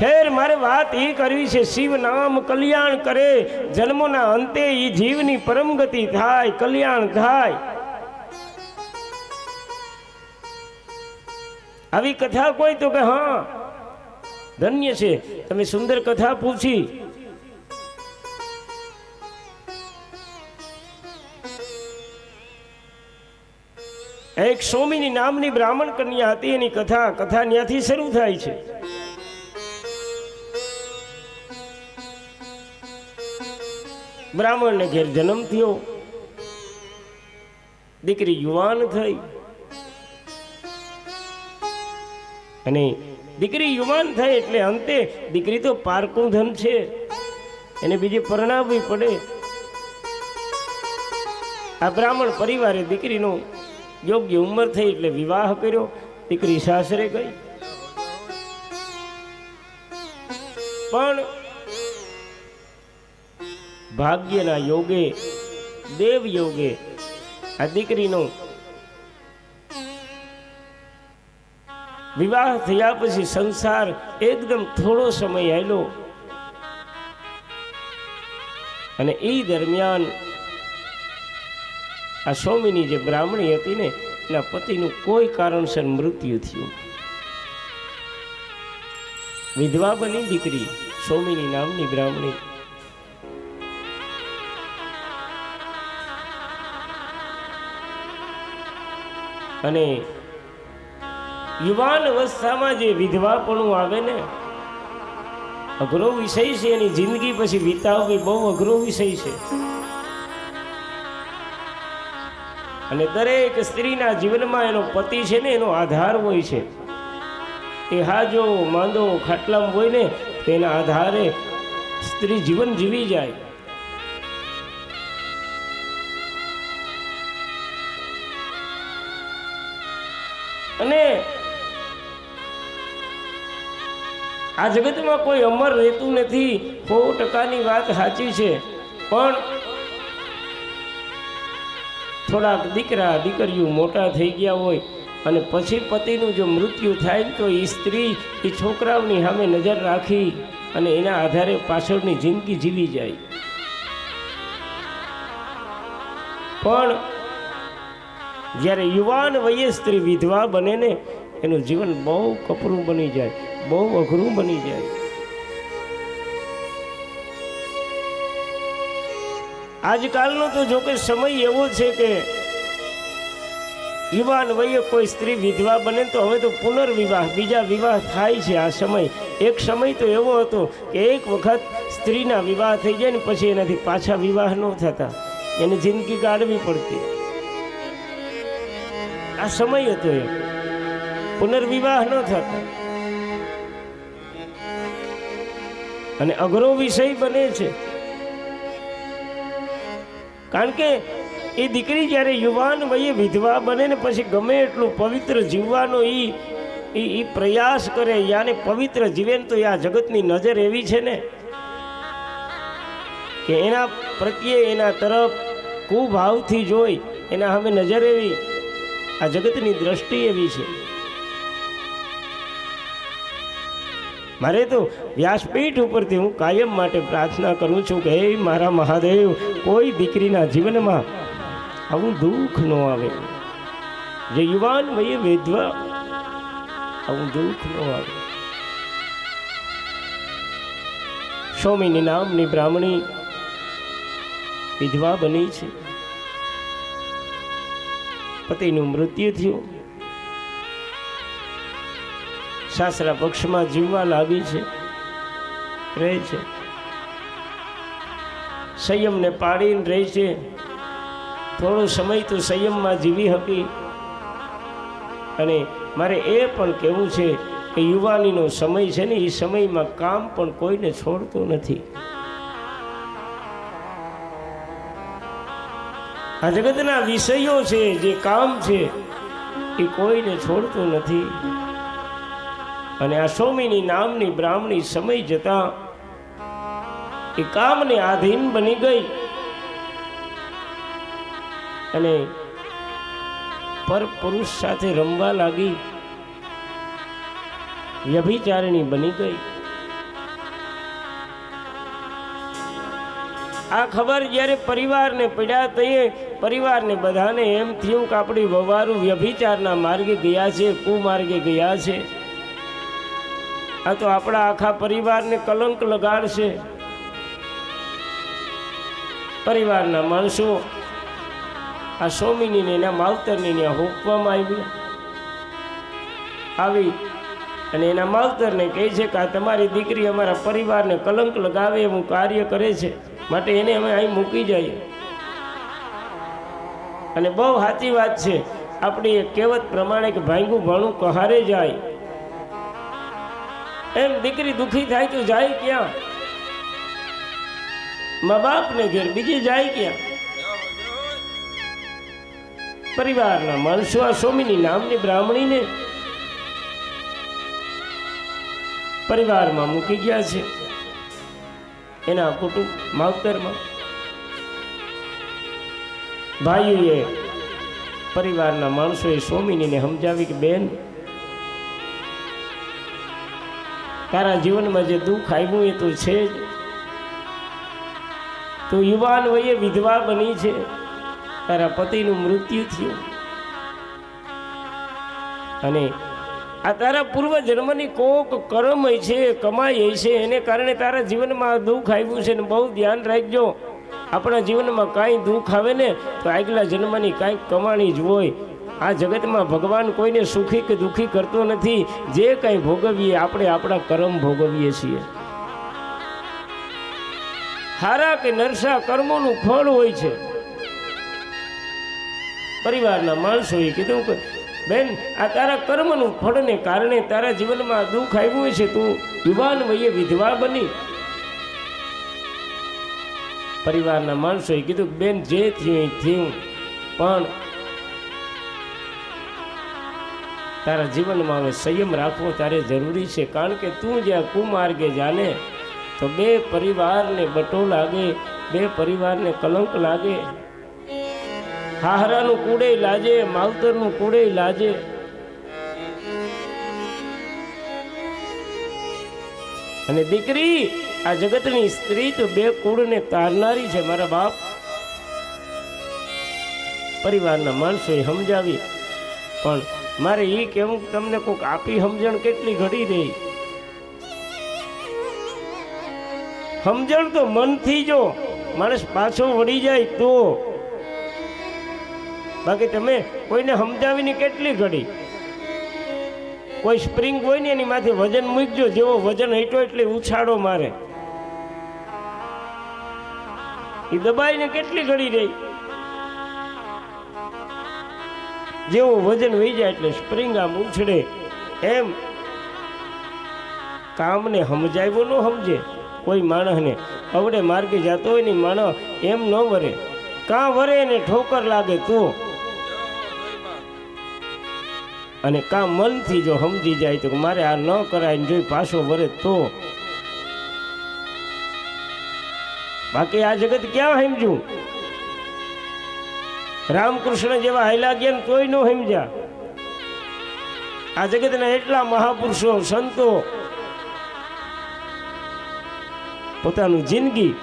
ખેર મારે વાત એ કરવી છે, શિવ નામ કલ્યાણ કરે, જન્મોના અંતે એ જીવની પરમ ગતિ થાય, કલ્યાણ થાય. આવી કથા કોઈ તો કે હા ધન્ય છે, તમે સુંદર કથા પૂછી. એક સોમીની નામની બ્રાહ્મણ કન્યા હતી, એની કથા ત્યાંથી શરૂ થાય છે. બ્રાહ્મણને ઘેર જન્મ થયો, દીકરી યુવાન થઈ, અને દીકરી યુવાન થઈ એટલે અંતે દીકરી તો પારકું ધન છે, એને બીજે પરણાવવી પડે. આ બ્રાહ્મણ પરિવારે દીકરીનો યોગ્ય ઉંમર થઈ એટલે વિવાહ કર્યો, દીકરી સાસરે ગઈ. પણ ભાગ્યના યોગે, દેવ યોગે આ દીકરીનો વિવાહ થયા પછી સંસાર એકદમ થોડો સમય આવેલો, અને એ દરમિયાન આ સોમીની જે બ્રાહ્મણી હતી ને, એના પતિનું કોઈ કારણસર મૃત્યુ થયું. વિધવા બની દીકરી, સોમીની નામની બ્રાહ્મણી. અને યુવાન અવસ્થામાં જે વિધવાપણું આવે ને, અઘરો વિષય છે. એની જિંદગી પછી વિતાવવી બહુ અઘરો વિષય છે. અને દરેક સ્ત્રીના જીવનમાં એનો પતિ છે ને, એનો આધાર હોય છે. એ હાજો માંદો ખાટલામાં હોય ને, તો એના આધારે સ્ત્રી જીવન જીવી જાય. અને આ જગતમાં કોઈ અમર રહેતું નથી, 100% વાત સાચી છે. પણ થોડાક દીકરા દીકરીઓ મોટા થઈ ગયા હોય અને પછી પતિનું જો મૃત્યુ થાય તો એ સ્ત્રી એ છોકરાઓની સામે નજર રાખી અને એના આધારે પાછળની જિંદગી જીવી જાય. પણ જ્યારે યુવાન વયે સ્ત્રી વિધવા બને ને, એનું જીવન બહુ કપરું બની જાય, બહુ અઘરું બની જાય. આજકાલનો તો જો કે સમય એવો છે કે યુવાન વયે કોઈ સ્ત્રી વિધવા બને તો હવે તો પુનર્વિવાહ, બીજા વિવાહ થાય છે. આ સમય, એક સમય તો એવો હતો કે એક વખત સ્ત્રીના વિવાહ થઈ જાય ને પછી એનાથી પાછા વિવાહ ન થતા, એને જિંદગી કાઢવી પડતી. આ સમય હતો, એ પુનર્વિવાહ ન થતા. અને અઘરો વિષય બને છે, કારણ કે એ દીકરી જ્યારે યુવાન વયે વિધવા બને ને પછી ગમે એટલું પવિત્ર જીવવાનો એ પ્રયાસ કરે, યાને પવિત્ર જીવે ને તો આ જગતની નજર એવી છે ને કે એના પ્રત્યે, એના તરફ કુભાવથી જોઈ, એના સામે નજર એવી, આ જગતની દ્રષ્ટિ એવી છે. મારે તો વ્યાસપીઠ ઉપરથી હું કાયમ માટે પ્રાર્થના કરું છું કે હે મારા મહાદેવ, કોઈ દીકરીના જીવનમાં આવું દુઃખ ન આવે. જે યુવાન વયે વિધવા, આવું દુઃખ ન આવે. સોમીની નામની બ્રાહ્મણી વિધવા બની છે, પતિનું મૃત્યુ થયું, સાસરા પક્ષમાં જીવવા લાગી છે, રહે છે, સંયમને પાડીને રહે છે. થોડો સમય તો સંયમમાં જીવી હતી. અને મારે એ પણ કહેવું છે કે યુવાનીનો સમય છે ને, એ સમયમાં કામ પણ કોઈને છોડતો નથી. આ જગતના વિષયો છે, જે કામ છે એ કોઈને છોડતો નથી. અને આ સોમીની નામની બ્રાહ્મણી સમય જતા એ કામને આધીન બની ગઈ અને પર પુરુષ સાથે રમવા લાગી, વ્યભિચારિણી બની ગઈ. આ ખબર જ્યારે પરિવારને પડ્યા તઈએ પરિવારને બધાને એમ થયું કે આપણી વવારું વ્યભિચારના માર્ગે ગયા છે, કુમાર્ગે ગયા છે. આ તો આપણા આખા પરિવારને કલંક લગાડશે. પરિવારના માણસો આ સોમીની એના માવતરને ત્યાં હોપવામાં આવી અને એના માવતરને કહે છે કે આ તમારી દીકરી અમારા પરિવારને કલંક લગાવે એવું કાર્ય કરે છે, માટે એને અમે અહીં મૂકી જઈએ. અને બહુ સાચી વાત છે આપણી એક કહેવત પ્રમાણે કે ભાંગું ભણું કહારે જાય. એમ દીકરી દુખી થાય તો જાય ક્યાં? મા બાપને ઘેર, બીજી જાય ક્યાં? પરિવારના માણસો આ સોમીની નામની બ્રાહ્મણીને પરિવારમાં મૂકી ગયા છે, એના કુટુંબ માવતરમાં. ભાઈઓએ પરિવારના માણસોએ સોમીનીને સમજાવી કે બેન, તારા જીવનમાં જે દુઃખ આવ્યું એ તો છે જ. તું યુવાન વયે વિધવા બની છે, તારા પતિનું મૃત્યુ થયું અને આ તારા પૂર્વ જન્મની કોક કર્મ છે, કમાઈ છે, એને કારણે તારા જીવનમાં દુઃખ આવ્યું છે. ને બહુ ધ્યાન રાખજો, આપણા જીવનમાં કાંઈ દુઃખ આવે ને તો આગલા જન્મની કાંઈક કમાણી જ હોય. આ જગતમાં ભગવાન કોઈને સુખી કે દુઃખી કરતો નથી. જે કંઈ ભોગવીએ આપણે આપણા કર્મ ભોગવીએ છીએ. હારા કે નરસા કર્મોનું ફળ હોય છે. પરિવારના માણસોએ કીધું કે બેન, આ તારા કર્મનું ફળને કારણે તારા જીવનમાં દુઃખ આવ્યું છે, તું યુવાન વયે વિધવા બની. પરિવારના માણસોએ કીધું કે બેન, જે થયું થયું, પણ તારા જીવનમાં હવે સંયમ રાખવો તારે જરૂરી છે. કારણ કે તું જ્યાં કુમાર્ગે જાને તો બે પરિવારને બટો લાગે, બે પરિવારને કલંક લાગે. હાહરાનું કુડે લાજે, માવતરનું કુડે લાજે. અને દીકરી, આ જગતની સ્ત્રી તો બે કુળને તારનારી છે મારા બાપ. પરિવારના માણસોએ સમજાવી, પણ મારે એ કેવું તમને કોઈક આપી સમજણ કેટલી ઘડી રહી. સમજણ તો મનથી જો માણસ પાછો વળી જાય તો, બાકી તમે કોઈને સમજાવીને કેટલી ઘડી. કોઈ સ્પ્રિંગ હોય ને એની માથે વજન મૂકજો, જેવો વજન હેઠો એટલે ઉછાળો મારે, એ દબાઈને કેટલી ઘડી રહી. જેવો વજન વહી જાય એટલે સ્પ્રિંગ આમ ઉછળે. એમ કામને સમજાવ્યો ન સમજે કોઈ માણસને. અવડે માર્ગે જતો હોય ને માણસ એમ ન વરે, કાં વરે ને ઠોકર લાગે તો, અને કાં મનથી જો સમજી જાય તો મારે આ ન કરાય ને જોઈ પાછો વરે તો. બાકી આ જગત ક્યાં સમજ્યું? રામકૃષ્ણ જેવા હાલ્યા ગયા ને તોય ન સમજ્યા. આ જગતના એટલા મહાપુરુષો સંતો પોતાનું જિંદગી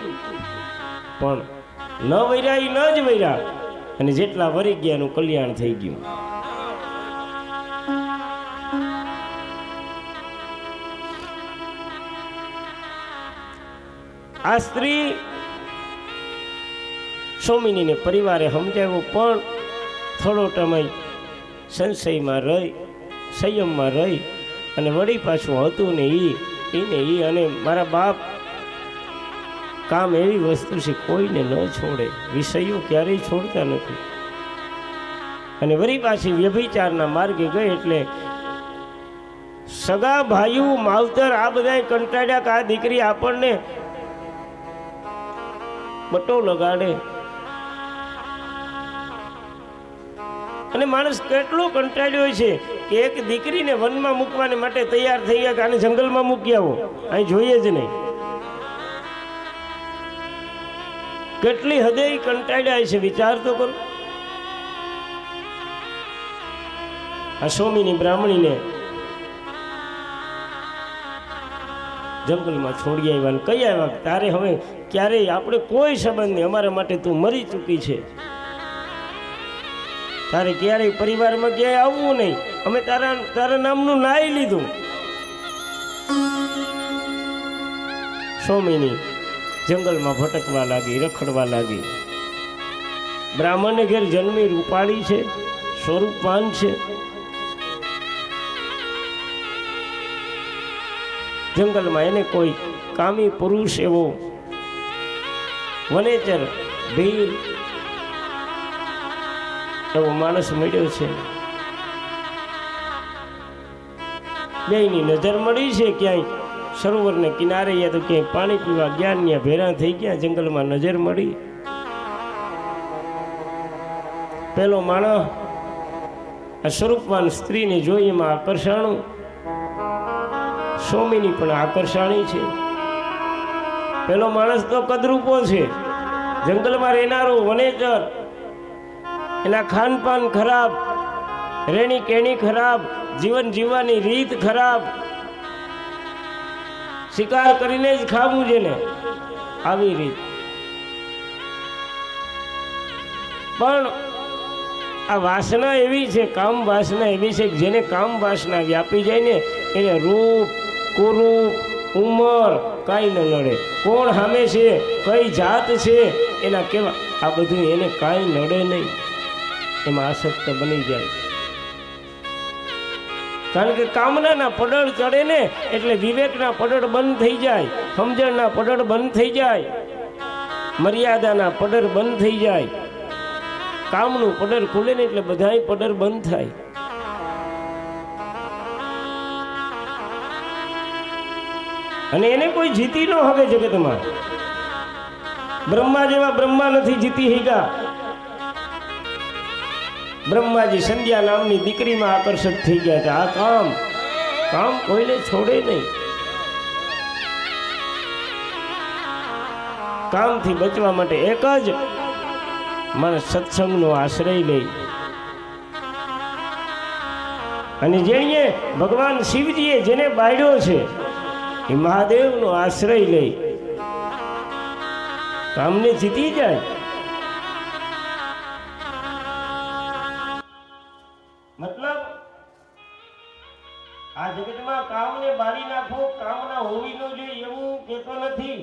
પણ ન વૈરા, ન જ વૈરા, અને જેટલા વરી ગયા એનું કલ્યાણ થઈ ગયું. આ સ્ત્રી સોમિનીને પરિવારે સમજાવ્યું, પણ થોડો સમય સંશયમાં રહી, સંયમમાં રહી, અને વળી પાછું હતું ને ઈ અને મારા બાપ કામ એવી વસ્તુ છે કોઈને ન છોડે, વિષયો ક્યારેય છોડતા નથી. અને વળી પાછી વ્યભિચારના માર્ગે ગઈ એટલે સગા ભાઈઓ માવતર આ બધા કંટાળ્યા કે આ દીકરી આપણને બટો લગાડે. અને માણસ કેટલો કંટાળ્યો હોય છે કે એક દીકરીને વનમાં મૂકવાને માટે તૈયાર થઈ ગયા કે આને જંગલમાં મૂકી આવો, અહીં જોઈએ જ નહીં. કેટલી હદે કંટાળ્યા છે, વિચાર તો કરો. આ સોમીની બ્રાહ્મણીને જંગલમાં છોડી આવ્યા ને કહી આવ્યા તારે હવે ક્યારેય આપણે કોઈ સંબંધ નહીં, અમારા માટે તું મરી ચૂકી છે, તારે ક્યારેય પરિવારમાં ક્યાંય આવવું નહીં, અમે તારા નામનું નાઈ લીધું. સોમીની જંગલમાં ભટકવા લાગી, રખડવા લાગી. બ્રાહ્મણને ઘેર જન્મી રૂપાળી છે, સ્વરૂપવાન છે. જંગલમાં એને કોઈ કામી પુરુષ એવો વનેચર ભીલ એવો માણસ મળ્યો છે. બેયની નજર મળી છે, ક્યાંય સરોવરને કિનારે યા તો ક્યાંય પાણી પીવા ગયા, ત્યાં ભેરા થઈ ગયા, જંગલમાં નજર મળી. પેલો માણસ આ સ્વરૂપવાન સ્ત્રીને જોઈ એમાં આકર્ષાણું. સોમીની પણ આકર્ષાણી છે. પેલો માણસ તો કદરૂપો છે, જંગલમાં રહેનારો વનેચર, એના ખાનપાન ખરાબ, રેણી કેણી ખરાબ, જીવન જીવવાની રીત ખરાબ, શિકાર કરીને જ ખાવું છે ને આવી રીત. પણ આ વાસના એવી છે, કામ વાસના એવી છે કે જેને કામ વાસના વ્યાપી જાય ને એને રૂપ, કુરૂપ, ઉંમર કાંઈ ન નડે. કોણ સામે છે, કઈ જાત છે, એના કેવા, આ બધું એને કાંઈ નડે નહીં, એમાં આસક્ત બની જાય. કારણ કે કામનાના પડળ ચડે ને એટલે વિવેકના પડળ બંધ થઈ જાય, સમજણના પડળ બંધ થઈ જાય, મર્યાદાના પડળ બંધ થઈ જાય. કામનું પડળ ખુલે ને એટલે બધાય પડળ બંધ થાય. અને એને કોઈ જીતી ન હવે જગતમાં. બ્રહ્મા જેવા બ્રહ્મા નથી જીતી હીગા. બ્રહ્માજી સંધ્યા નામની દીકરીમાં આકર્ષિત થઈ ગયા છે. આ કામ કોઈને છોડે નહીં. કામથી બચવા માટે એક જ માણસ સત્સંગનો આશ્રય લે. અને જેણે ભગવાન શિવજીએ જેને બાળ્યો છે એ મહાદેવનો આશ્રય લે, કામને જીતી જાય. મતલબ આ જગતમાં કામને બાળી નાખો, કામના હોવી ન જોઈએ એવું કહેતો નથી,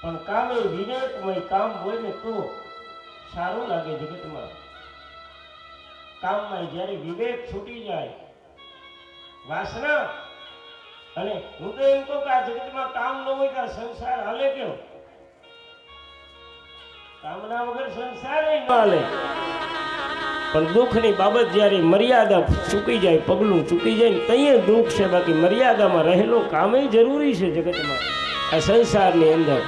પણ કામ એ વિવેકમય કામ હોય ને તો સારું લાગે જગતમાં. કામમાં જ્યારે વિવેક છૂટી જાય, વાસના, અને હું તો એમ કહું કે આ જગતમાં કામ ન હોય તો સંસાર હાલે કેમ? કામના વગર સંસાર ન હાલે. પણ દુઃખની બાબત જ્યારે મર્યાદા ચૂકી જાય, પગલું ચૂકી જાય ને ત્યાં દુઃખ છે. બાકી મર્યાદામાં રહેલો કામ જરૂરી છે જગતમાં, આ સંસારની અંદર.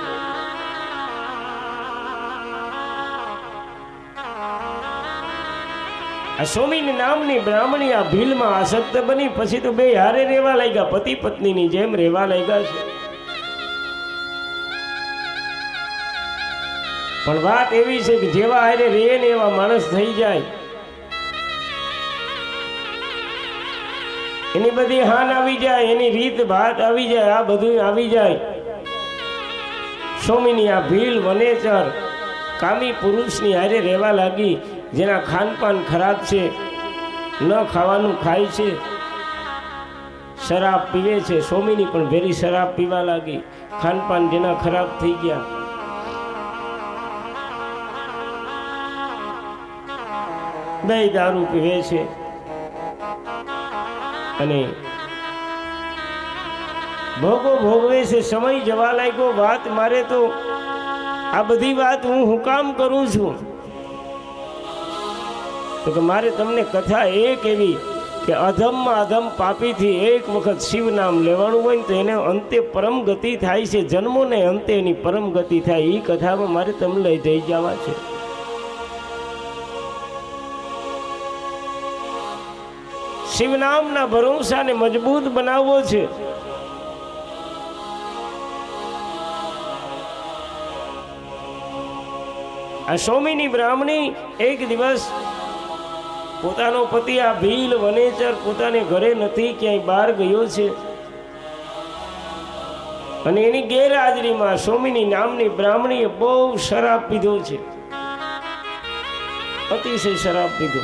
આ સોમીની નામની બ્રાહ્મણી આ ભીલમાં આસક્ત બની, પછી તો બે હારે રહેવા લાગ્યા, પતિ પત્નીની જેમ રહેવા લાગ્યા છે. પણ વાત એવી છે કે જેવા હારે રહે ને એવા માણસ થઈ જાય. એની બધી હાન આવી જાય, એની રીત ભાત આવી જાય, આ બધું આવી જાય. સોમીની આ ભીલ વનેચર કામી પુરુષની હારે રહેવા લાગી, જેના ખાનપાન ખરાબ છે, ન ખાવાનું ખાય છે, શરાબ પીવે છે. સોમીની પણ ભેરી શરાબ પીવા લાગી, ખાનપાન જેના ખરાબ થઈ ગયા. બે દારૂ પીવે છે અને ભોગો ભોગવે છે. સમય જવા લાગ્યો. વાત મારે તો આ બધી વાત હું કામ કરું છું તો કે મારે તમને કથા એક એવી કે અધમમાં અધમ પાપીથી એક વખત શિવ નામ લેવાનું હોય ને તો એને અંતે પરમ ગતિ થાય છે. જન્મોને અંતે એની પરમ ગતિ થાય. એ કથામાં મારે તમને લઈ જઈ જવા છે. શિવ નામના ભરોસાને મજબૂત બનાવવો છે. આ સોમીની બ્રાહ્મણી એક દિવસ પોતાનો પતિ આ ભીલ વનેચર પોતાને ઘરે નથી, ક્યાંય બહાર ગયો છે. અને એની ગેરહાજરીમાં સોમીની નામની બ્રાહ્મણીએ બહુ શરાબ પીધો છે, અતિશય શરાબ પીધો.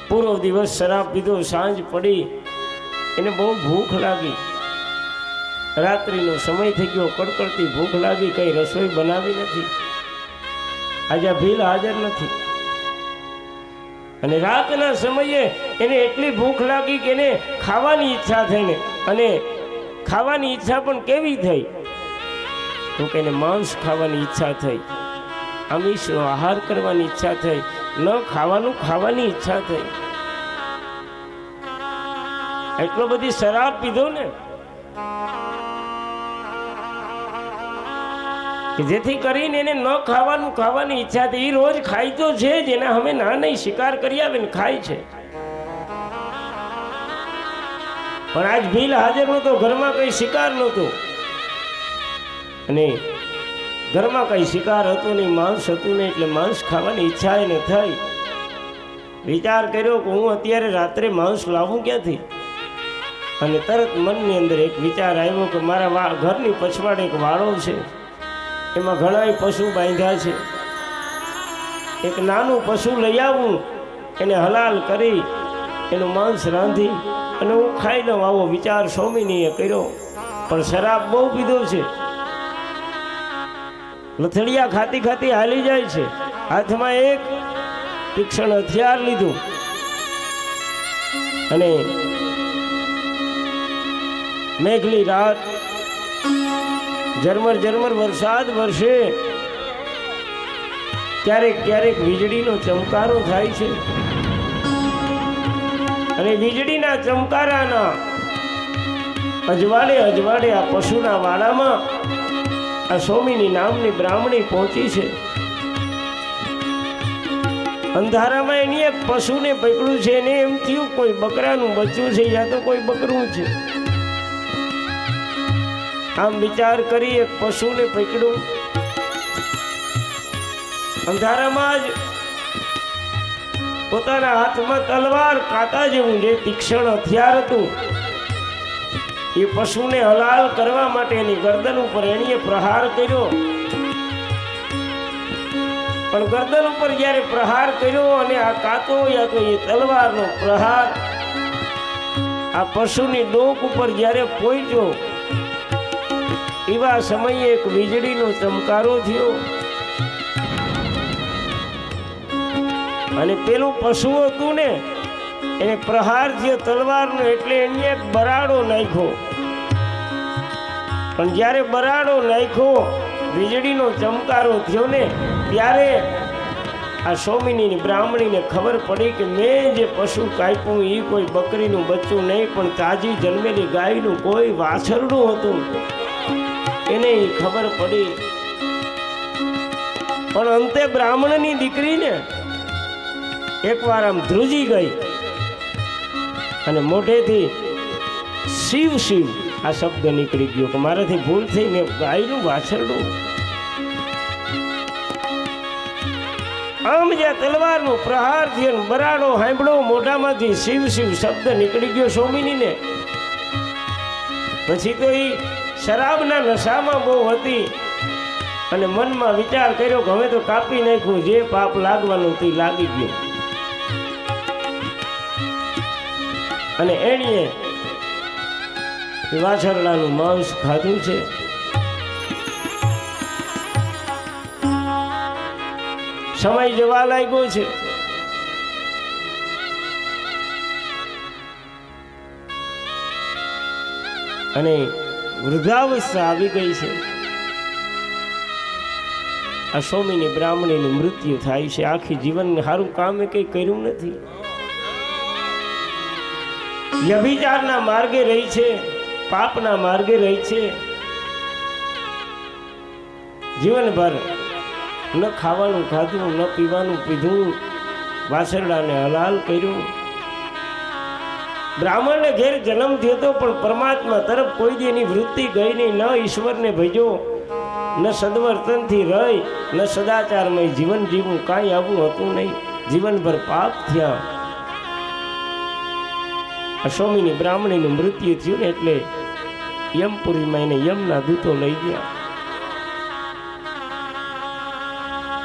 પૂરો દિવસ શરાબ પીધો, સાંજ પડી, એને બહુ ભૂખ લાગી. રાત્રિનો સમય થઈ ગયો, કડકડતી ભૂખ લાગી, કઈ રસોઈ બનાવી નથી. આજે ભીલ હાજર નથી. અને રાતના સમયે એને એટલી ભૂખ લાગી કે એને ખાવાની ઈચ્છા થઈને, અને ખાવાની ઈચ્છા પણ કેવી થઈ તો કે એને માંસ ખાવાની ઈચ્છા થઈ, આમિષનો આહાર કરવાની ઈચ્છા થઈ, ન ખાવાનું ખાવાની ઈચ્છા થઈ. એટલો બધી શરાબ પીધો ને કે જેથી કરીને એને ન ખાવાનું ખાવાની ઈચ્છા થઈ. એ રોજ ખાય તો છે જ, એના અમે ના નહીં શિકાર કરી આવે ને ખાય છે. પણ આજ ભીલ હાજર નહોતો, ઘરમાં કઈ શિકાર નહોતો, અને ઘરમાં કઈ શિકાર હતું નહીં, માંસ હતું નહીં, એટલે માંસ ખાવાની ઈચ્છા એને થઈ. વિચાર કર્યો કે હું અત્યારે રાત્રે માંસ લાવું ક્યાંથી? અને તરત મનની અંદર એક વિચાર આવ્યો કે મારા ઘરની પછવાડે એક વાડો છે, એમાં ઘણા પશુ બાંધ્યા છે, એક નાનું પશુ લઈ આવું, એને હલાલ કરી એનું માંસ રાંધી અને હું ખાઈ લઉં, આવો વિચાર સ્વામીનીએ કર્યો. પણ શરાબ બહુ પીધો છે, લથડિયા ખાતી ખાતી હાલી જાય છે, હાથમાં એક તીક્ષ્ણ હથિયાર લીધું અને મેઘલી રાત, ઝરમર ઝરમર વરસાદ વરસે, ક્યારેક ક્યારેક વીજળીનો ચમકારો થાય છે, અને વીજળીના ચમકારાના અજવાળે અજવાળે આ પશુના વાડામાં આ સોમીની નામની બ્રાહ્મણી પહોંચી છે. અંધારામાં એની એક પશુને પકડ્યું છે, એને એમ થયું કોઈ બકરાનું બચ્ચું છે યા તો કોઈ બકરું છે. આમ વિચાર કરી એક પશુને પકડ્યું. અંધારામાં જ પોતાના હાથમાં તલવાર, કાંટા જેવું જે તીક્ષ્ણ હથિયાર હતું, એ પશુને હલાલ કરવા માટે એની ગરદન ઉપર એણીએ પ્રહાર કર્યો. પણ ગરદન ઉપર જ્યારે પ્રહાર કર્યો અને આ કાંટો યા તો એ તલવારનો પ્રહાર આ પશુની ડોક ઉપર જ્યારે પહોંચ્યો, એવા સમયે એક વીજળીનો ચમકારો થયો અને પેલું પશુ હતું ને એને પ્રહાર થયો તલવારનો, એટલે એને એક બરાડો નાખ્યો. પણ જ્યારે બરાડો નાખ્યો, વીજળીનો ચમકારો થયો ને, ત્યારે આ સોમીની બ્રાહ્મણીને ખબર પડી કે મેં જે પશુ કાપ્યું એ કોઈ બકરીનું બચ્ચું નહીં, પણ તાજી જન્મેલી ગાયનું કોઈ વાછરડું હતું. એને ખબર પડી. પણ અંતે બ્રાહ્મણની દીકરીને એકવાર આમ ધ્રુજી ગઈ અને મોઢેથી શિવ શિવ આ શબ્દ નીકળી ગયો કે મારાથી ભૂલ થઈને ગાયનું વાછરડું. આમ જ્યાં તલવારનો પ્રહાર થયો, બરાડો સાંભળો, મોઢામાંથી શિવ શિવ શબ્દ નીકળી ગયો સોમીનીને. પછી તો એ શરાબના નશામાં બહુ હતી અને મનમાં વિચાર કર્યો કે હવે તો કાપી નાખ્યું, જે પાપ લાગવાનું તે લાગી ગયું. અને એણીએ વાછરડાનું માંસ ખાધું છે. સમય જવા લાગ્યો છે. અને વૃદ્ધાવસ્થા આવી ગઈ છે. આ સોમીની બ્રાહ્મણીનું મૃત્યુ થાય છે. આખી જીવન સારું કામ એ કઈ કર્યું નથી. વ્યભિચારના માર્ગે રહી છે, પાપના માર્ગે રહી છે. જીવનભર ન ખાવાનું ખાધું, ન પીવાનું પીધું, વાછરડાને હલાલ કર્યું. બ્રાહ્મણને ઘેર જન્મ થયો હતો, પણ પરમાત્મા તરફ કોઈ દી એની વૃત્તિ ગઈ નહીં. ન ઈશ્વરને ભજ્યો, ન સદવર્તનથી રહી, ન સદાચારમય જીવન જીવવું, કાંઈ આવું હતું નહીં. જીવનભર પાપ થયા. અશ્વમીની બ્રાહ્મણીનું મૃત્યુ થયું ને એટલે યમપુરીમાં એને યમના દૂતો લઈ ગયા,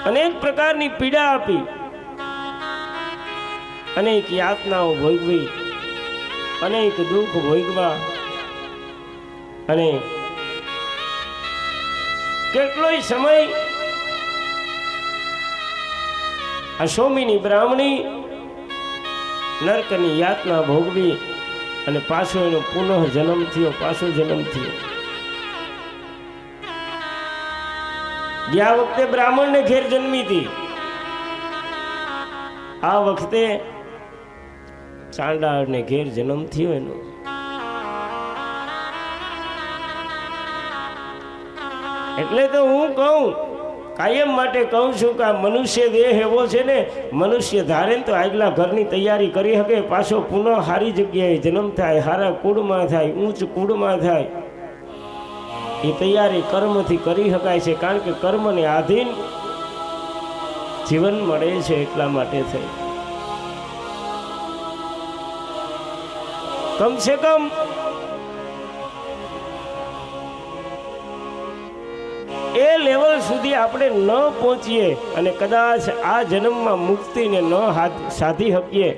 અનેક પ્રકારની પીડા આપી, અનેક યાતનાઓ ભોગવી, અનેક દુઃખ ભોગવા, અને કેટલોય સમય અશ્વમીની બ્રાહ્મણી નરકની યાતના ભોગવી અને પાછો એનો પુનઃ જન્મ થયો, પાછો જન્મ થયો. ગયા વખતે બ્રાહ્મણને ઘેર જન્મી હતી, આ વખતે ચાંડાળને ઘેર જન્મ થયો એનો. એટલે તો હું કહું, કાયમ માટે કહું છું કે આ મનુષ્ય દેહ એવો છે ને, મનુષ્ય ધારે તો આગલા ઘરની તૈયારી કરી શકે, પાછો પુનઃ સારી જગ્યાએ જન્મ થાય, સારા કુળમાં થાય, ઊંચ કુળમાં થાય, એ તૈયારી કર્મથી કરી શકાય છે. કારણ કે કર્મને આધીન જીવન મળે છે, એટલા માટે થઈ. કમસે કમ એ લેવલ સુધી આપણે ન પહોંચીએ અને કદાચ આ જન્મમાં મુક્તિને ન સાધી શકીએ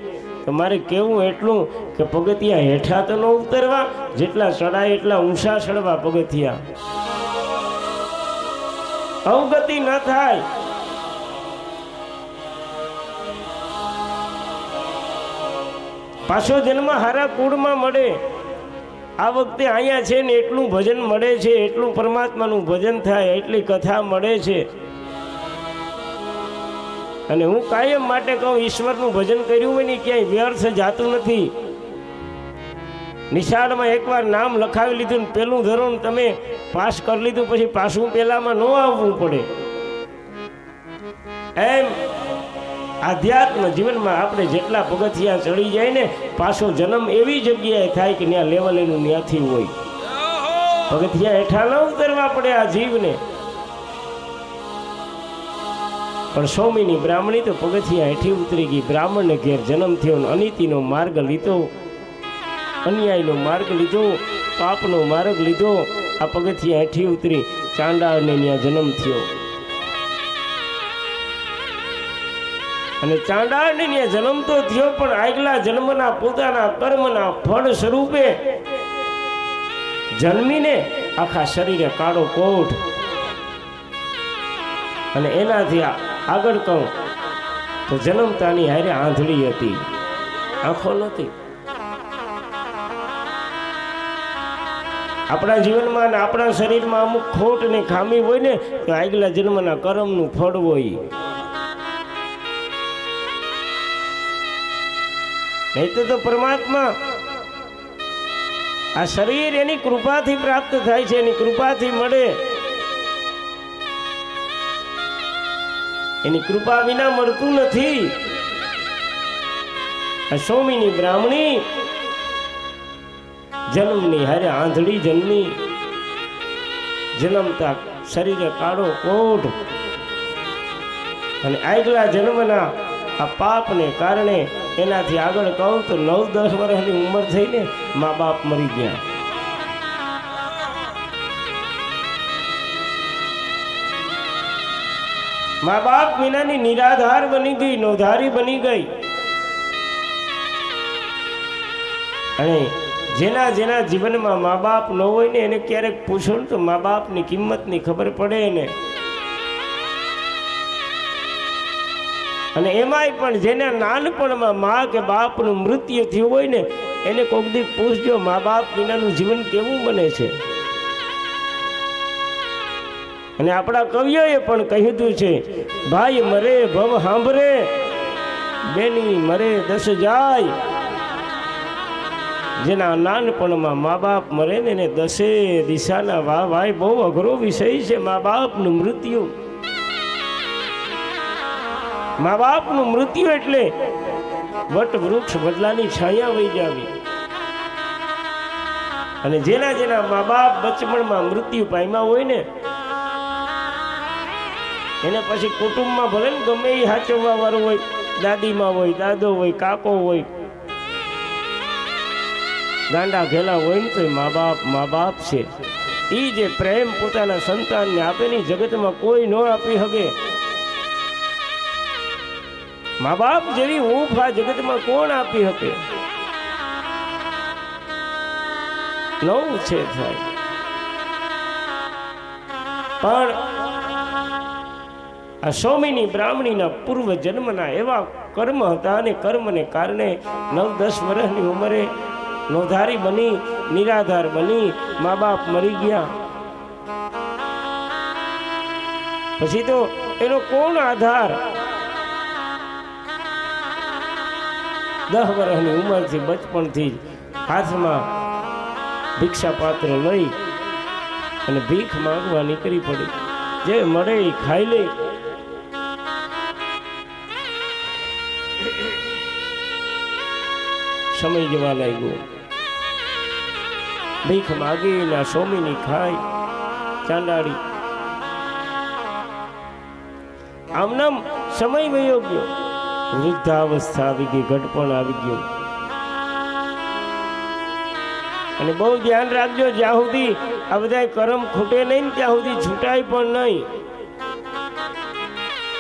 તો મારે કહેવું એટલું કે પગથિયા હેઠા તો ન ઉતરવા, જેટલા ચડાય એટલા ઊંચા ચડવા પગથિયા. અવગતિ ન થાય. પાછો જન્મ હારા કુળમાં મળે. આ વખતે અહીંયા છે ને એટલું ભજન મળે છે, એટલું પરમાત્માનું ભજન થાય, એટલી કથા મળે છે. અને હું કાયમ માટે કહું, ઈશ્વરનું ભજન કર્યું હોય ને ક્યાંય વ્યર્થ જાતું નથી. નિશાળમાં એકવાર નામ લખાવી લીધું ને પેલું ધોરણ તમે પાસ કરી લીધું, પછી પાછું પેલામાં ન આવવું પડે. એમ આધ્યાત્મ જીવનમાં આપણે જેટલા પગથિયા ચડી જાય ને, પાછો જન્મ એવી જગ્યાએ થાય કે ત્યાં લેવલ એનું ત્યાંથી હોય. પગથિયા હેઠા ન ઉતરવા પડે આ જીવને. પણ સ્વામીની બ્રાહ્મણી તો પગથિયા હેઠી ઉતરી ગઈ. બ્રાહ્મણને ઘેર જન્મ થયો, અનીતિનો માર્ગ લીધો, અન્યાયનો માર્ગ લીધો, પાપનો માર્ગ લીધો. આ પગથિયા હેઠી ઉતરી, ચાંડાળને ત્યાં જન્મ થયો. અને ચાંડાળને ત્યાં જન્મ તો થયો, પણ આગલા જન્મના પોતાના કર્મના ફળ સ્વરૂપે જન્મીને આખા શરીરે કાળો કોટ. અને એનાથી આગળ કહું તો જન્મતાની હારે આંધળી હતી, આંખો નહોતી. આપણા જીવનમાં અને આપણા શરીરમાં અમુક ખોટ ને ખામી હોય ને, તો આગલા જન્મના કર્મનું ફળ હોય. નહીં તો પરમાત્મા આ શરીર એની કૃપાથી પ્રાપ્ત થાય છે, એની કૃપાથી મળે. એની કૃપા વિના મળતું નથી. સ્વામીની બ્રાહ્મણી જન્મની હારે આંધળી જન્મી, જન્મતા શરીરે કાળો કોટ. અને આગલા જન્મના આ પાપને કારણે એનાથી આગળ કહું તો 9-10 વર્ષની ઉંમર થઈને મા બાપ મરી ગયા. મા બાપ વિનાની નિરાધાર બની ગઈ, નોધારી બની ગઈ. અને જેના જેના જીવનમાં મા બાપ ન હોય ને, એને ક્યારેક પૂછો ને તો મા બાપની કિંમતની ખબર પડે ને. અને એમાંય પણ જેના નાનપણમાં મા કે બાપનું મૃત્યુ થયું હોય ને, એને કોક દી પૂછજો મા બાપ વિનાનું જીવન કેવું બને છે. અને આપણા કવિઓએ પણ કહ્યું છે, ભાઈ મરે ભવ સાંભરે, બેની મરે દસ જાય. જેના નાનપણમાં મા બાપ મરે ને એને દસે દિશાના વાહ. ભાઈ બહુ અઘરો વિષય છે મા બાપનું મૃત્યુ. મા બાપનું મૃત્યુ એટલે વટ વૃક્ષ બદલાની છાયા વહી જાવી. અને જેના જેના મા બાપ બચપણમાં મૃત્યુ પામ્યા હોય ને, એને પછી કુટુંબમાં ભલે ને ગમે એ હાચવવા વાળું હોય, દાદીમાં હોય, દાદો હોય, કાકો હોય, ગાંડા ઘેલા હોય ને તો મા બાપ છે. એ જે પ્રેમ પોતાના સંતાનને આપે ને જગતમાં કોઈ ન આપી શકે. મા બાપ જેવી ઊંઘ આ જગતમાં કોણ આપી શકે? નવું છે થાય. પણ આ સ્વામીની બ્રાહ્મણીના પૂર્વ જન્મના એવા કર્મ હતા અને કર્મને કારણે 9-10 વર્ષની ઉંમરે નોધારી બની, નિરાધાર બની, મા બાપ મરી ગયા. પછી તો એનો કોણ આધાર? 10 વર્ષની ઉંમરથી બચપણથી હાથમાં ભિક્ષા પાત્ર લઈ અને ભીખ માંગવા નીકળી પડી. જે મળે એ ખાઈ લે. સમય જવા લાગ્યો. ભીખ માગી ના સ્વામીની ખાઈ ચાંડાળી. આમનામ સમય વયો ગયો. વૃદ્ધાવસ્થા આવી ગઈ, ઘટપણ આવી ગયો. અને બહુ ધ્યાન રાખજો, જ્યાં સુધી આ બધા કર્મ ખૂટે નહીં ત્યાં સુધી છૂટાય પણ નહીં.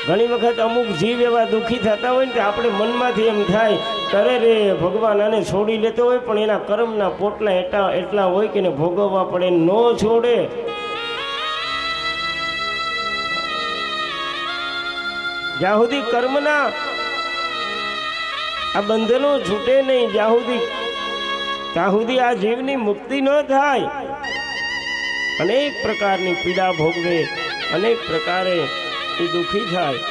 ઘણી વખત અમુક જીવ એવા દુઃખી થતા હોય ને તો આપણે મનમાંથી એમ થાય કરે રે ભગવાન આને છોડી લેતો હોય, પણ એના કર્મના પોટલા એટલા હોય કે એને ભોગવવા પડે, ન છોડે. જ્યાં સુધી કર્મના આ બંધનો છૂટે નહીં, ત્યાં સુધી આ જીવની મુક્તિ ન થાય. અનેક પ્રકારની પીડા ભોગવે, અનેક પ્રકારે એ દુઃખી થાય.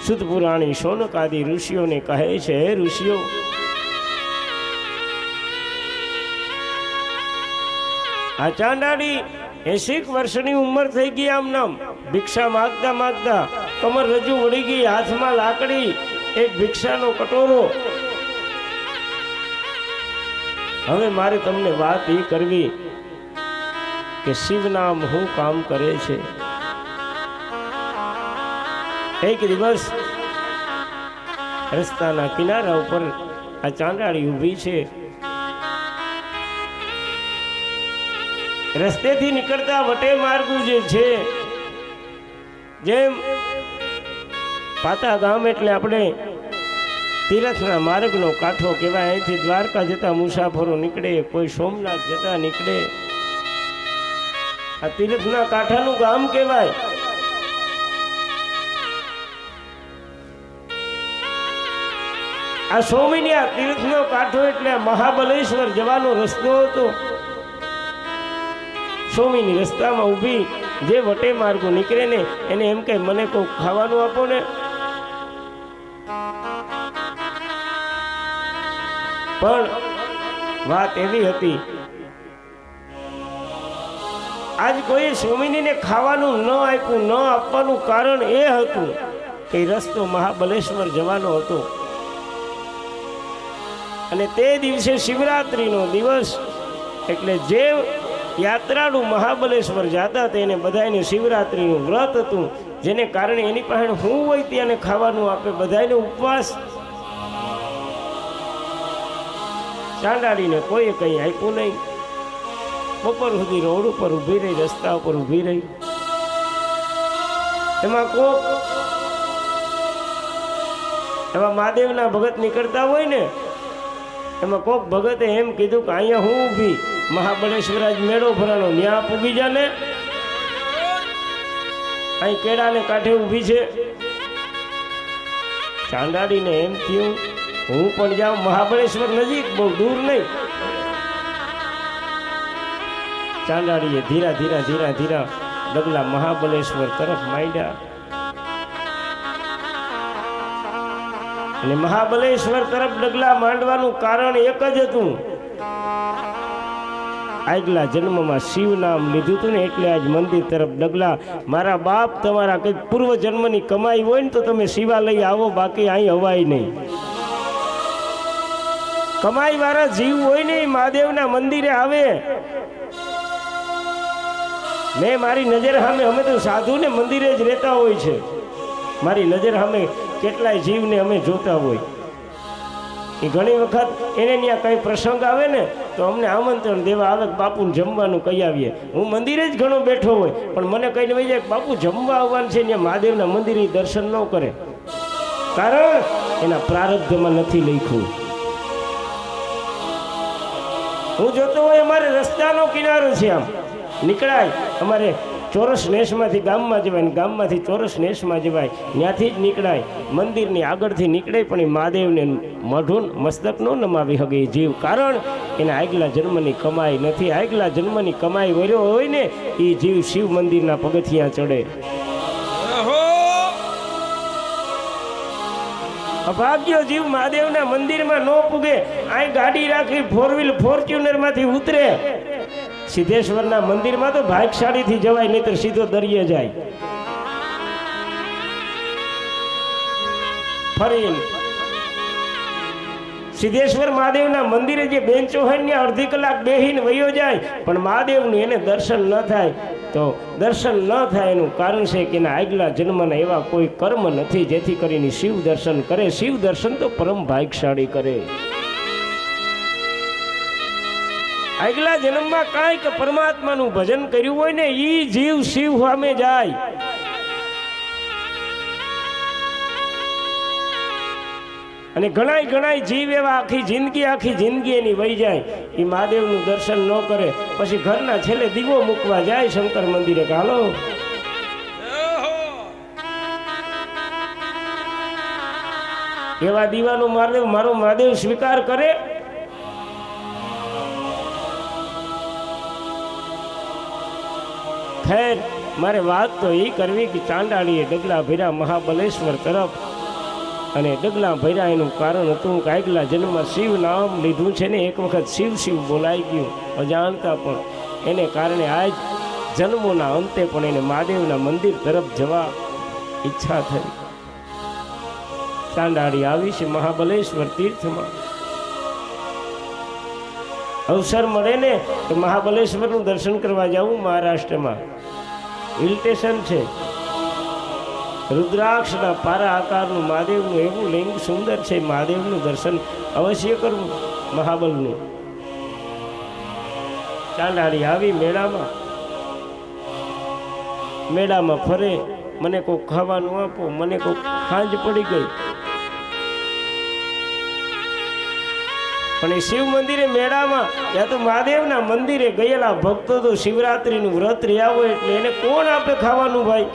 શુદ્ધ પુરાણી શૌનક આદિ ઋષિઓને કહે છે, ઋષિઓ આ ચાંડાળી 80 વર્ષની ઉંમર થઈ ગઈ. આમ નામ ભિક્ષા માગતા માગતા કમર રજૂ વળી ગઈ, હાથમાં લાકડી, એક ભિક્ષાનો કટોરો. હવે મારે તમને વાત એ કરવી કે શિવ નામ શું કામ કરે છે. એક દિવસ રસ્તાના કિનારા ઉપર આ ચાંડાળી ઊભી છે. રસ્તેથી નીકળતા વટે માર્ગુ જે છે, જેમ પાતા ગામ એટલે આપણે તીરથના માર્ગનો કાંઠો કહેવાય. અહીંથી દ્વારકા જતા મુસાફરો નીકળે, કોઈ સોમનાથ જતા નીકળે. આ તીરથના કાંઠાનું ગામ કહેવાય. આ સ્વામીની આ તીર્થનો કાંઠો એટલે મહાબલેશ્વર જવાનો રસ્તો હતો. સ્વામીની રસ્તામાં ઊભી જે વટે માર્ગો નીકળે ને એને એમ કે મને કોઈ ખાવાનું આપો ને. પણ વાત એવી હતી, આજ કોઈ સ્વામીને ખાવાનું ન આપ્યું, ન આપવાનું કારણ એ હતું કે રસ્તો મહાબલેશ્વર જવાનો હતો. અને તે દિવસે શિવરાત્રિનો દિવસ એટલે જે યાત્રાળુ મહાબલેશ્વર જતા તેને બધાને શિવરાત્રિનું વ્રત હતું, જેને કારણે એની પાસે હું હોય ત્યાં ખાવાનું આપે, બધાને ઉપવાસ. ચાંડાળીને કોઈ કંઈ આપ્યું નહીં. બપોર સુધી રોડ ઉપર ઊભી રહી, રસ્તા ઉપર ઊભી રહી. એમાં કોક એવા મહાદેવના ભગત નીકળતા હોય ને, એમાં કોક ભગતે એમ કીધું કે અહીંયા હું ઊભી, મહાબળેશ્વર આજ મેળો ભરાનો, ન્યા પૂગી જા ને. અહીં કેળાને કાંઠે ઊભી છે. ચાંડાળીને એમ થયું હું પણ જાઉં, મહાબળેશ્વર નજીક, બહુ દૂર નહીં. ચાંડાળીએ ધીરા ધીરા ધીરા ધીરા ડગલા મહાબલેશ્વર તરફ માંડ્યા. અને મહાબલેશ્વર તરફ ડગલા માંડવાનું કારણ એક જ હતું, આગલા જન્મમાં શિવ નામ લીધું હતું ને એટલે આજ મંદિર તરફ ડગલા. મારા બાપ તમારા કંઈક પૂર્વ જન્મની કમાઈ હોય ને તો તમે શિવાલય આવો, બાકી અહીં અવાય નહીં. કમાઈ વાળા જીવ હોય ને મહાદેવના મંદિરે આવે. મેં મારી નજર સામે, અમે તો સાધુ ને મંદિરે જ રહેતા હોય છે, મારી નજર સામે કેટલાય જીવને અમે જોતા હોય. એ ઘણી વખત એને ત્યાં કંઈ પ્રસંગ આવે ને તો અમને આમંત્રણ દેવા આવે કે બાપુને જમવાનું કહી આવીએ. હું મંદિરે જ ઘણો બેઠો હોય પણ મને કહીને વહી જાય કે બાપુ જમવા આવવાનું છે, ત્યાં મહાદેવના મંદિરે દર્શન ન કરે, કારણ એના પ્રારબ્ધમાં નથી લખ્યું. હું જોતો હોય અમારે રસ્તાનો કિનારો છે, આમ નીકળાય અમારે ચોરસ નેસમાંથી ગામમાં જવાય ને ગામમાંથી ચોરસ નેસમાં જવાય, ત્યાંથી જ નીકળાય, મંદિરની આગળથી નીકળે પણ એ મહાદેવને મઢું મસ્તક ન નમાવી શકે એ જીવ, કારણ એને આગલા જન્મની કમાઈ નથી. આગલા જન્મની કમાઈ વર્યો હોય ને એ જીવ શિવ મંદિરના પગથિયા ચડે. અભાગ્યો જીવ મહાદેવના મંદિરમાં ન પૂગે, આ ગાડી રાખી ફોર્ચ્યુનર માંથી ઉતરે, સિદ્ધેશ્વરના મંદિરમાં તો ભાગશાળીથી જવાય, નહીતર સીધો દરિયે જાય. ફરી સિદ્ધેશ્વર મહાદેવના મંદિરે જે બેન્ચો હોય ને અડધી કલાક બેહીને વયો જાય, પણ મહાદેવનું એને દર્શન ન થાય. તો દર્શન ન થાય એનું કારણ છે કે એના આગલા જન્મના એવા કોઈ કર્મ નથી જેથી કરીને શિવ દર્શન કરે. શિવ દર્શન તો પરમ ભાગશાળી કરે. આગલા જન્મમાં કાંઈક પરમાત્માનું ભજન કર્યું હોય ને ઈ જીવ શિવ સામે જાય. અને ઘણા જીવ એવા આખી જિંદગી એની વહી જાય, એ મહાદેવનું દર્શન ન કરે, પછી ઘરના છેલ્લે દીવો મૂકવા જાય શંકર મંદિરે. હાલો એવા દીવાનો મારો મહાદેવ સ્વીકાર કરે? ખેર મારે વાત તો એ કરવી કે ચાંડાળીએ ડગલા ભર્યા મહાબલેશ્વર તરફ, અને ડગલા ભર્યા એનું કારણ હતું કે આગલા જન્મમાં શિવ નામ લીધું છે ને, એક વખત શિવ શિવ બોલાઈ ગયું અજાણતા, પણ એને કારણે આજ જન્મોના અંતે પણ એને મહાદેવના મંદિર તરફ જવા ઈચ્છા થઈ. ચાંડાળી આવી છે મહાબલેશ્વર તીર્થમાં. અવસર મળે ને તો મહાબલેશ્વરનું દર્શન કરવા જવું. મહારાષ્ટ્રમાં હિલ સ્ટેશન છે, રુદ્રાક્ષના પારા આકારનું મહાદેવનું એવું લિંગ સુંદર છે. મહાદેવનું દર્શન અવશ્ય કરવું મહાબલનું. ચાંડાળી આવી મેળામાં ફરે, મને કોઈ ખાવાનું આપો, મને કોઈ ખાંજ પડી ગઈ. પણ એ શિવ મંદિરે મેળામાં યા તો મહાદેવના મંદિરે ગયેલા ભક્તો તો શિવરાત્રીનું વ્રત રહ્યા હોય એટલે એને કોણ આપે ખાવાનું? ભાઈ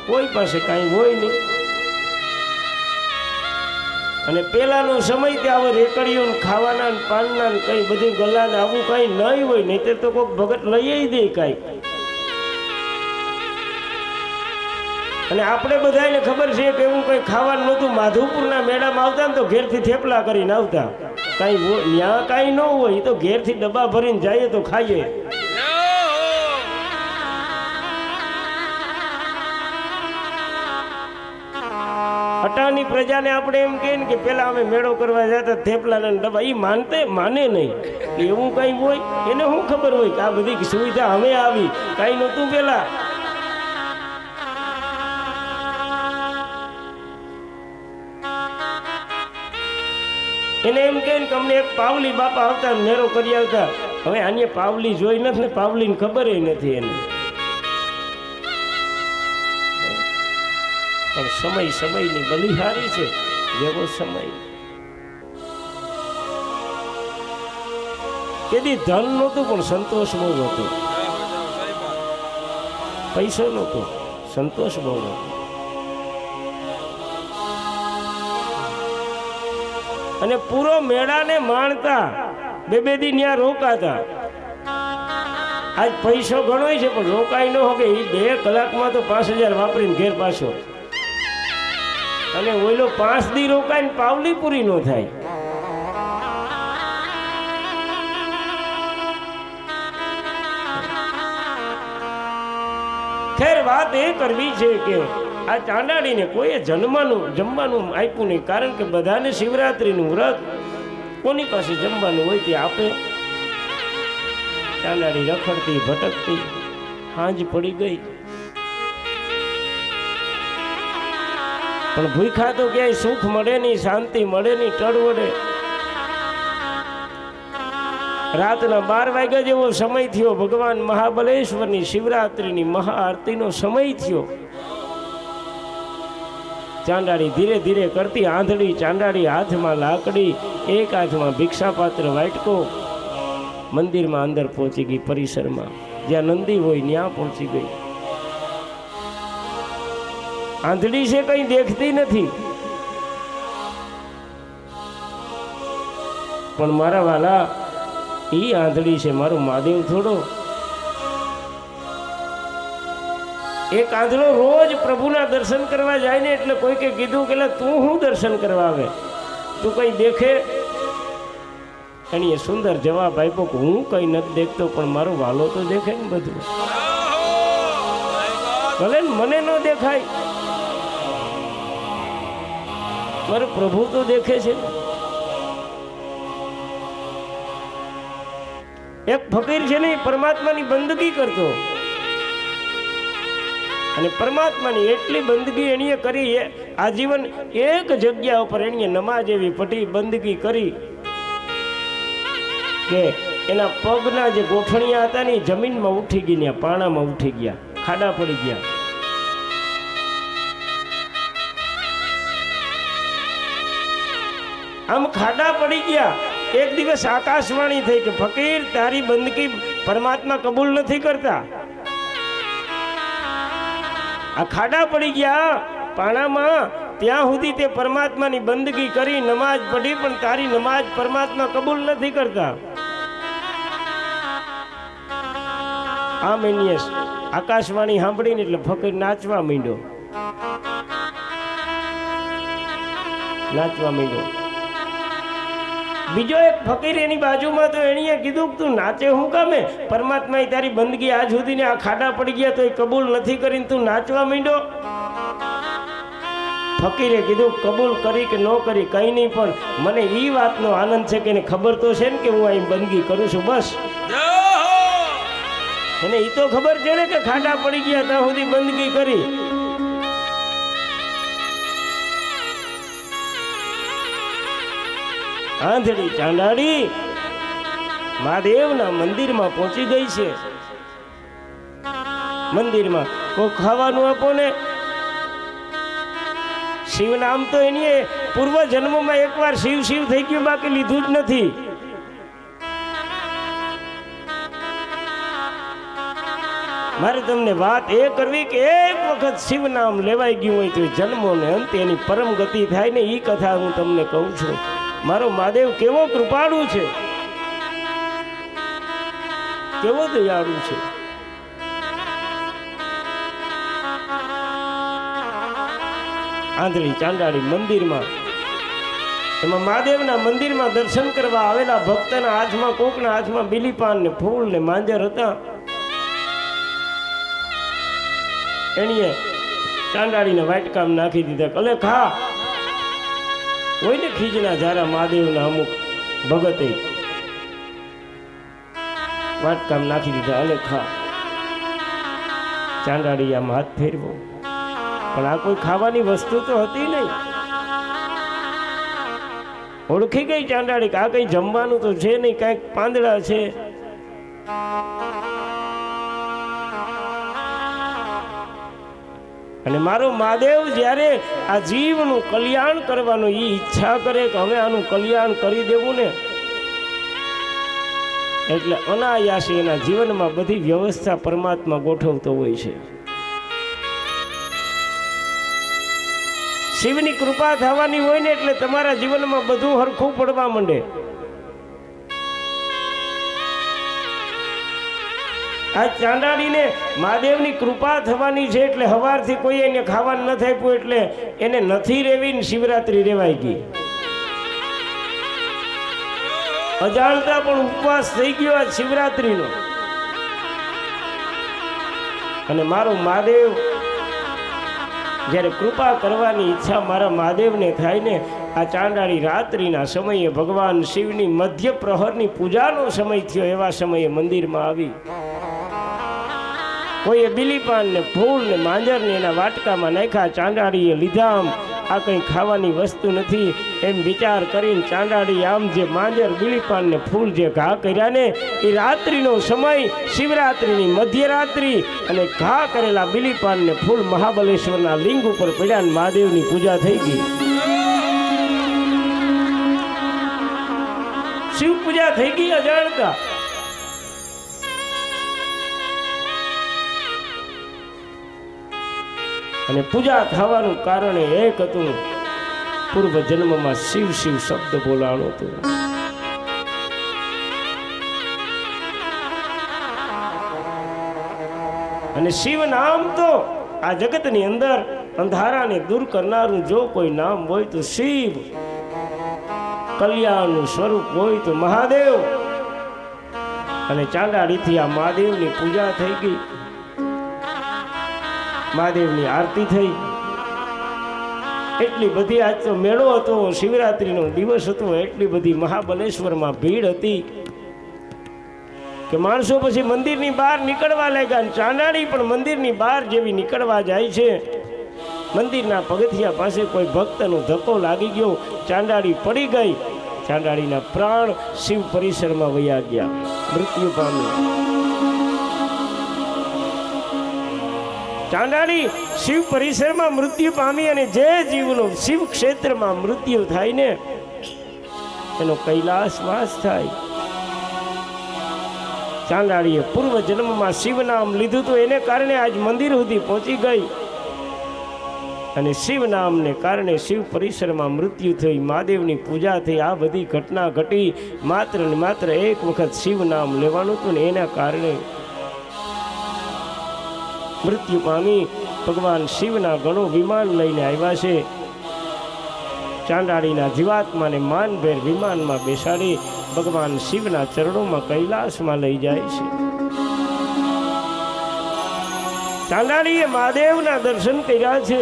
કોઈ પાસે કાંઈ હોય નહીં. અને પેલાનો સમય ત્યાં હવે રેકડીઓ ખાવાના પાનના કઈ બધું ગલાને આવું કઈ નહીં હોય, નહીં તો કોઈક ભગત લઈ દે કાંઈ. અને આપણે બધાને ખબર છે કે એવું કંઈ ખાવાનું નહોતું. માધવપુરના મેળામાં આવતા ને તો ઘેરથી થેપલા કરીને આવતા, કાંઈ ત્યાં કાંઈ ન હોય તો ઘેરથી ડબ્બા ભરીને જઈએ તો ખાઈએ. અટાની પ્રજાને આપણે એમ કહીએ ને કે પેલા અમે મેળો કરવા જતા થેપલાના ડબ્બા, એ માને નહીં કે એવું કંઈ હોય. એને શું ખબર હોય કે આ બધી સુવિધા અમે આવી, કાંઈ નહોતું પેલા. એને એમ કહે કે અમને એક પાવલી બાપા આવતા મેળો કરી આવતા. હવે આને પાવલી જોઈ નથી ને પાવલીને ખબર નથી એને. પણ સમયની બલિહારી છે. જેવો સમય તેથી ધન નહોતું પણ સંતોષ બહુ હતો. પૈસો નહોતો, સંતોષ બહુ હતો. અને પૂરો મેળાને માણતા, બે દી ત્યાં રોકાતા. આજ પૈસો ઘણો છે પણ રોકાય ન હોગે. એ 2 કલાકમાં તો 5000 વાપરીને ઘેર પાછો. અને ઓઈલો 5 દી રોકાય ને પાવલી પૂરી ન થાય. ખેર વાત એ કરવી છે કે આ ચાંડાળીને કોઈએ જમવાનું આપ્યું નહીં, કારણ કે બધાને શિવરાત્રીનું વ્રત કોની પાસે જમવાનું હોય તે આપે. ચાંડાળી રખડતી ભટકતી, સાંજ પડી ગઈ પણ ભૂખા તો ક્યાંય સુખ મળે નહીં, શાંતિ મળે નહીં, ટળવડે. રાતના 12 વાગ્યા જેવો સમય થયો. ભગવાન મહાબલેશ્વરની શિવરાત્રિની મહાઆરતીનો સમય થયો. ચાંડાળી ધીરે ધીરે કરતી આંધળી ચાંડાળી હાથમાં લાકડી, એક હાથમાં ભિક્ષાપાત્ર વાટકો, મંદિરમાં અંદર પહોંચી ગઈ. પરિસરમાં જ્યાં નંદી હોય ત્યાં પહોંચી ગઈ. આંધળી છે, કઈ દેખતી નથી, પણ મારા વાલા ઈ આંધળી છે, મારો મહાદેવ થોડો. એક આંધળો રોજ પ્રભુના દર્શન કરવા જાય ને એટલે કોઈકે કીધું કે તું હું દર્શન કરવા આવે, તું કઈ દેખે? એની સુંદર જવાબ આપ્યો કે હું કઈ નથી દેખતો, પણ મારો વાલો તો દેખે ને બધું. ભલે મને ન દેખાય, મારો પ્રભુ તો દેખે છે. એક ફકીર છે ને, પરમાત્માની બંદગી કરતો, અને પરમાત્માની એટલી બંદગી એણીએ કરી, આજીવન એક જગ્યા ઉપર એણીએ નમાજ એવી પટી બંદગી કરી કે એના પગના જે ગોઠણિયા હતા ને જમીનમાં ઉઠી ગયા, પાણામાં ઉઠી ગયા, ખાડા પડી ગયા. આમ ખાડા પડી ગયા. એક દિવસ આકાશવાણી થઈ કે ફકીર, તારી બંદગી પરમાત્મા કબૂલ નથી કરતા. આ ખાડા પડી ગયા પાણામાં, ત્યાં સુધી તે પરમાત્માની બંદગી કરી, નમાજ પઢી, પણ તારી નમાજ પરમાત્મા કબૂલ નથી કરતા. આમ એની આકાશવાણી સાંભળીને એટલે ફકીર નાચવા માંડ્યો, નાચવા માંડ્યો. બીજો એક ફકીર એની બાજુમાં તો એણીએ કીધું કે તું નાચે હું કામે? પરમાત્માએ તારી બંદગી આજ સુધીને આ ખાડા પડી ગયા તો એ કબૂલ નથી કરીને તું નાચવા માંડ્યો. ફકીરે કીધું કબૂલ કરી કે ન કરી કઈ નહીં, પણ મને એ વાતનો આનંદ છે કે એને ખબર તો છે ને કે હું અહીં બંદગી કરું છું. બસ એને એ તો ખબર છે ને કે ખાડા પડી ગયા ત્યાં સુધી બંદગી કરી. આંધળી ચાંડાળી મહાદેવના મંદિરમાં પહોંચી ગઈ છે. મંદિરમાં કોઈ ખાવાનું આપો ને. શિવ નામ તો એની પૂર્વ જન્મમાં એકવાર શિવ શિવ થઈ ગયું, બાકી લીધું જ નથી. મારે તમને વાત એ કરવી કે એક વખત શિવ નામ લેવાઈ ગયું હોય તો જન્મો ને અંતે એની પરમ ગતિ થાય ને, એ કથા હું તમને કહું છું. મારો મહાદેવ કેવો કૃપાળુ છે, કેવો દયાળુ છે. આંધળી ચાંડાળી મંદિરમાં, એમાં મહાદેવના મંદિરમાં દર્શન કરવા આવેલા ભક્તના હાથમાં, કોકના હાથમાં બીલીપાન ને ફૂલ ને માંજર હતા. એણીએ ચાંડાળીને વાટકામ નાખી દીધા. કલે ખા. કોઈ ને ખીજના ઝારા મહાદેવના અમુક ભગતે વાટકામ નાખી દીધા. અલે ખા. ચાંડાળી આમ હાથ ફેરવો, પણ આ કોઈ ખાવાની વસ્તુ તો હતી નહીં. ઓળખી ગઈ ચાંડાળી કે આ કઈ જમવાનું તો છે નહીં, કઈક પાંદડા છે. અને મારો મહાદેવ જ્યારે આ જીવનું કલ્યાણ કરવાનું એ ઈચ્છા કરે કે હવે આનું કલ્યાણ કરી દેવું ને, એટલે અનાયાસે એના જીવનમાં બધી વ્યવસ્થા પરમાત્મા ગોઠવતો હોય છે. શિવની કૃપા થવાની હોય ને એટલે તમારા જીવનમાં બધું હરખું પડવા માંડે. આ ચાંડાળીને મહાદેવની કૃપા થવાની છે એટલે હવારથી કોઈ એને ખાવાનું ન થાપ્યું એટલે એને નથી રેવી ને શિવરાત્રી રેવાઈ ગઈ. અજાણતા પણ ઉપવાસ થઈ ગયો આ શિવરાત્રીનો. અને મારો મહાદેવ જ્યારે કૃપા કરવાની ઈચ્છા મારા મહાદેવને થાય ને, આ ચાંડાળી રાત્રિના સમયે ભગવાન શિવની મધ્ય પ્રહરની પૂજાનો સમય થયો, એવા સમયે મંદિરમાં આવી. કોઈએ બીલીપાન ને ફૂલ ને માંજર ને એના વાટકામાં નાખ્યા. ચાંડાળીએ લીધા, આ કંઈ ખાવાની વસ્તુ નથી એમ વિચાર કરીને ચાંડાળી આમ જે માંજર બીલીપાન ને ફૂલ જે ઘા કર્યા ને એ રાત્રિનો સમય શિવરાત્રિની મધ્યરાત્રિ અને ઘા કરેલા બીલીપાન ને ફૂલ મહાબલેશ્વરના લિંગ ઉપર પડ્યા ને મહાદેવની પૂજા થઈ ગઈ. શિવ પૂજા થઈ ગઈ અજાણતા. અને પૂજા થવાનું કારણ એક હતું, પૂર્વ જન્મમાં શિવ શિવ શબ્દ બોલાણો હતું. અને શિવ નામ તો આ જગતની અંદર અંધારાને દૂર કરનારું જો કોઈ નામ હોય તો શિવ, કલ્યાણનું સ્વરૂપ હોય તો મહાદેવ. અને ચાંડાળીથી આ મહાદેવની પૂજા થઈ ગઈ, મહાદેવની આરતી થઈ. એટલી બધી આજ તો મેળો હતો, શિવરાત્રીનો દિવસ હતો, એટલી બધી મહાબલેશ્વરમાં ભીડ હતી કે માણસો પછી મંદિરની બહાર નીકળવા લાગ્યા. ચાંડાળી પણ મંદિરની બહાર જેવી નીકળવા જાય છે, મંદિરના પગથિયા પાસે કોઈ ભક્તનો ધક્કો લાગી ગયો, ચાંડાળી પડી ગઈ. ચાંડાળીના પ્રાણ શિવ પરિસરમાં વયા ગયા, મૃત્યુ પામ્યા. ચાંડાળી શિવ પરિસરમાં મૃત્યુ પામી. અને જે જીવનો શિવ ક્ષેત્રમાં મૃત્યુ થાય ને એનો કૈલાસવાસ થાય. ચાંડાળીએ પૂર્વ જન્મમાં શિવ નામ લીધું તો એને કારણે આજ મંદિર સુધી પહોંચી ગઈ. અને શિવ નામને કારણે શિવ પરિસરમાં મૃત્યુ થઈ, મહાદેવની પૂજા થઈ. આ બધી ઘટના ઘટી માત્ર ને માત્ર એક વખત શિવ નામ લેવાનું હતું ને એના કારણે મૃત્યુ પામી. ભગવાન શિવના ગણો વિમાન લઈને આવ્યા છે. ચાંડાળીના જીવાત્માને માનભેર વિમાનમાં બેસાડી ભગવાન શિવના ચરણોમાં કૈલાસમાં લઈ જાય છે. ચાંડાળીએ મહાદેવના દર્શન કર્યા છે.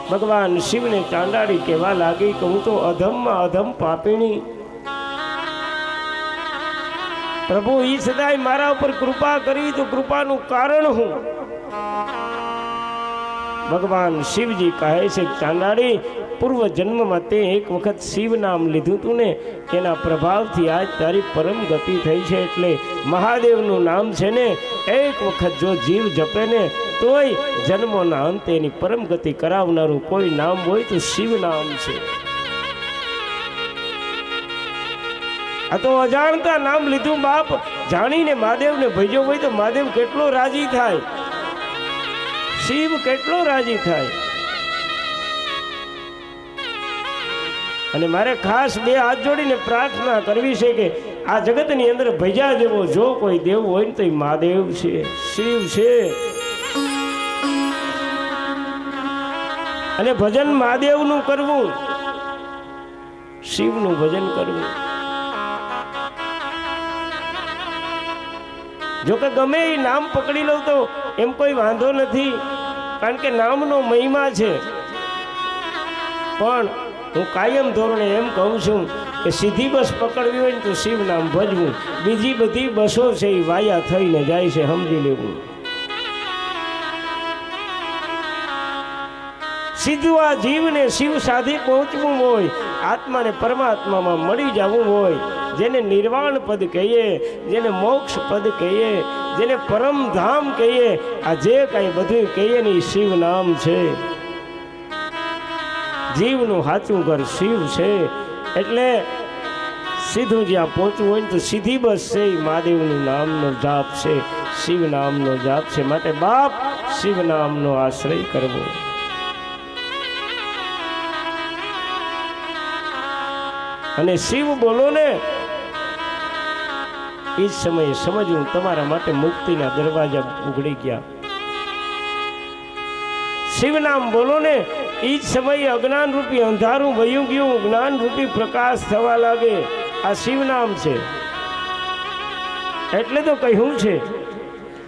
ભગવાન શિવને ચાંડાળી કહેવા લાગી કે હું તો અધમમાં અધમ પાપીણી, પ્રભુ ઈ સદાય મારા ઉપર કૃપા કરી તો કૃપાનું કારણ હું. ભગવાન શિવજી કહે છે ચાંડાળી, પૂર્વ જન્મમાં તે એક વખત શિવ નામ લીધું હતું ને એના પ્રભાવથી આજ તારી પરમ ગતિ થઈ છે. એટલે મહાદેવનું નામ છે ને એક વખત જો જીવ જપે ને તોય જન્મોના અંતે એની પરમ ગતિ કરાવનારું કોઈ નામ હોય તો શિવ નામ છે. આ તો અજાણતા નામ લીધું બાપ, જાણીને મહાદેવને ભજ્યો હોય તો મહાદેવ કેટલો રાજી થાય, શિવ કેટલો રાજી થાય. અને મારે ખાસ બે હાથ જોડીને પ્રાર્થના કરવી છે કે આ જગતની અંદર ભજ્યા જેવો જો કોઈ દેવ હોય ને તો એ મહાદેવ છે, શિવ છે. અને ભજન મહાદેવનું કરવું, શિવનું ભજન કરવું. જો કે ગમે એ નામ પકડી લઉં તો એમ કોઈ વાંધો નથી, કારણ કે નામનો મહિમા છે. પણ હું કાયમ ધોરણે એમ કહું છું કે સીધી બસ પકડવી હોય ને તો શિવ નામ ભજવું, બીજી બધી બસો છે એ વાયા થઈને જાય છે, સમજી લેવું. સીધું આ જીવને શિવ સાધી પહોંચવું હોય, આત્માને પરમાત્મામાં મળી જવું હોય, જેને નિર્વાણ પદ કહીએ, જેને મોક્ષ પદ કહીએ, જેને પરમધામ કહીએ, આ જે કાંઈ બધું કહીએ ને એ શિવ નામ છે. જીવનું સાચું ઘર શિવ છે. એટલે સીધું જ્યાં પહોંચવું હોય ને તો સીધી બસ છે એ મહાદેવનું નામનો જાપ છે, શિવ નામનો જાપ છે. માટે બાપ શિવ નામનો આશ્રય કરવો. અને શિવ બોલો ને એ જ સમયે સમજવું તમારા માટે મુક્તિના દરવાજા ઉઘડી ગયા. શિવ નામ બોલો ને એ જ સમયે અજ્ઞાન રૂપી અંધારું વયું ગયું, જ્ઞાન રૂપી પ્રકાશ થવા લાગે. આ શિવ નામ છે. એટલે તો કહ્યું છે